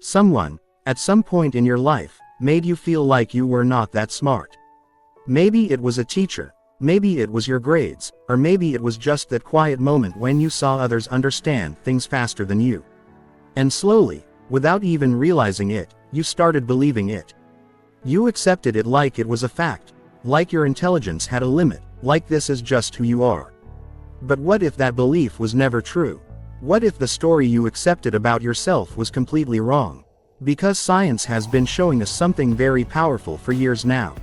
Someone, at some point in your life, made you feel like you were not that smart. Maybe it was a teacher, maybe it was your grades, or maybe it was just that quiet moment when you saw others understand things faster than you. And slowly, without even realizing it, you started believing it. You accepted it like it was a fact, like your intelligence had a limit, like this is just who you are. But what if that belief was never true? What if the story you accepted about yourself was completely wrong? Because science has been showing us something very powerful for years now.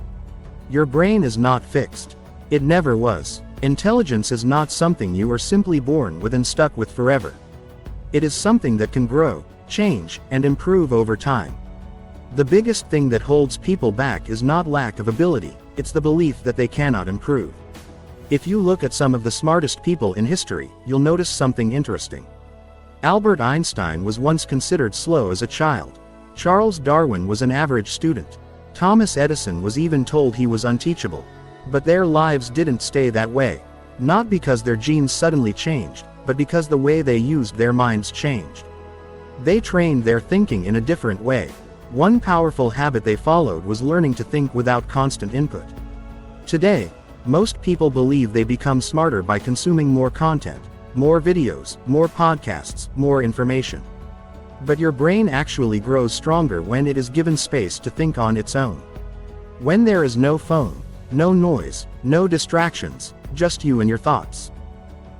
Your brain is not fixed. It never was. Intelligence is not something you are simply born with and stuck with forever. It is something that can grow, change, and improve over time. The biggest thing that holds people back is not lack of ability, it's the belief that they cannot improve. If you look at some of the smartest people in history, you'll notice something interesting. Albert Einstein was once considered slow as a child. Charles Darwin was an average student. Thomas Edison was even told he was unteachable. But their lives didn't stay that way. Not because their genes suddenly changed, but because the way they used their minds changed. They trained their thinking in a different way. One powerful habit they followed was learning to think without constant input. Today, most people believe they become smarter by consuming more content, more videos, more podcasts, more information. But your brain actually grows stronger when it is given space to think on its own. When there is no phone, no noise, no distractions, just you and your thoughts.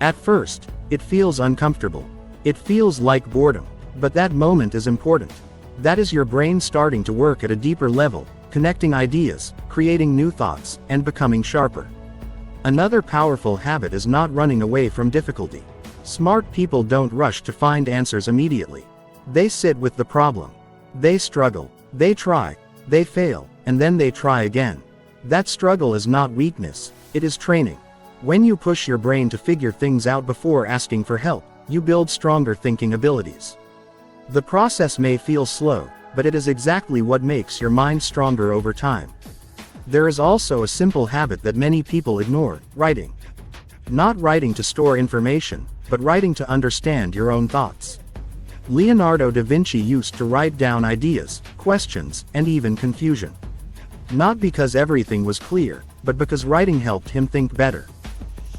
At first, it feels uncomfortable. It feels like boredom. But that moment is important. That is your brain starting to work at a deeper level, connecting ideas, creating new thoughts, and becoming sharper. Another powerful habit is not running away from difficulty. Smart people don't rush to find answers immediately. They sit with the problem. They struggle. They try. They fail. And then they try again. That struggle is not weakness. It is training. When you push your brain to figure things out before asking for help, you build stronger thinking abilities. The process may feel slow, but it is exactly what makes your mind stronger over time. There is also a simple habit that many people ignore: writing. Not writing to store information, but writing to understand your own thoughts. Leonardo da Vinci used to write down ideas, questions, and even confusion. Not because everything was clear, but because writing helped him think better.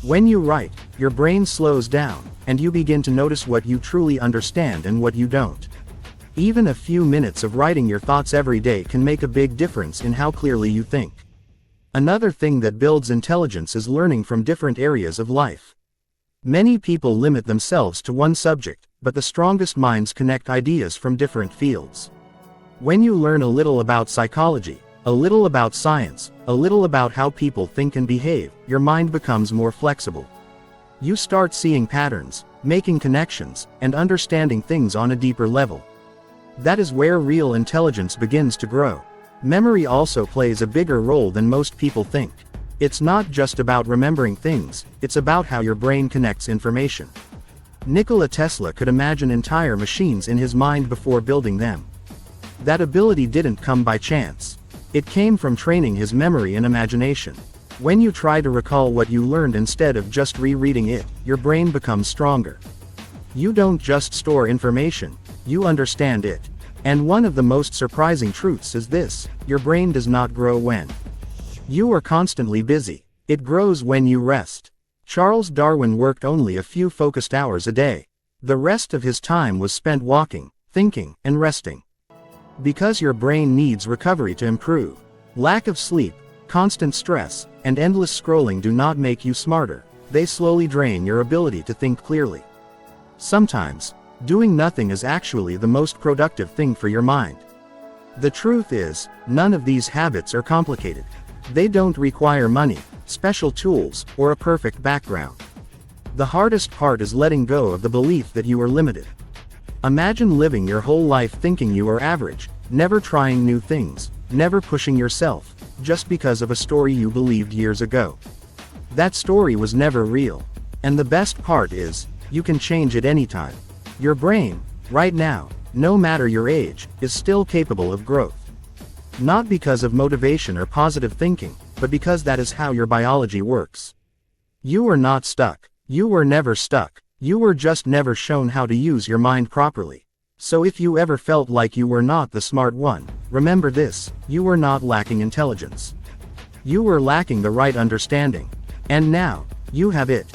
When you write, your brain slows down, and you begin to notice what you truly understand and what you don't. Even a few minutes of writing your thoughts every day can make a big difference in how clearly you think. Another thing that builds intelligence is learning from different areas of life. Many people limit themselves to one subject, but the strongest minds connect ideas from different fields. When you learn a little about psychology, a little about science, a little about how people think and behave, your mind becomes more flexible. You start seeing patterns, making connections, and understanding things on a deeper level. That is where real intelligence begins to grow. Memory also plays a bigger role than most people think. It's not just about remembering things, it's about how your brain connects information. Nikola Tesla could imagine entire machines in his mind before building them. That ability didn't come by chance. It came from training his memory and imagination. When you try to recall what you learned instead of just rereading it, your brain becomes stronger. You don't just store information, you understand it. And one of the most surprising truths is this: your brain does not grow when you are constantly busy. It grows when you rest. Charles Darwin worked only a few focused hours a day. The rest of his time was spent walking, thinking, and resting. Because your brain needs recovery to improve. Lack of sleep, constant stress, and endless scrolling do not make you smarter. They slowly drain your ability to think clearly. Sometimes, doing nothing is actually the most productive thing for your mind. The truth is, none of these habits are complicated. They don't require money, special tools, or a perfect background. The hardest part is letting go of the belief that you are limited. Imagine living your whole life thinking you are average, never trying new things, never pushing yourself, just because of a story you believed years ago. That story was never real. And the best part is, you can change it anytime. Your brain, right now, no matter your age, is still capable of growth. Not because of motivation or positive thinking, but because that is how your biology works. You are not stuck. You were never stuck. You were just never shown how to use your mind properly. So if you ever felt like you were not the smart one, remember this: you were not lacking intelligence. You were lacking the right understanding. And now, you have it.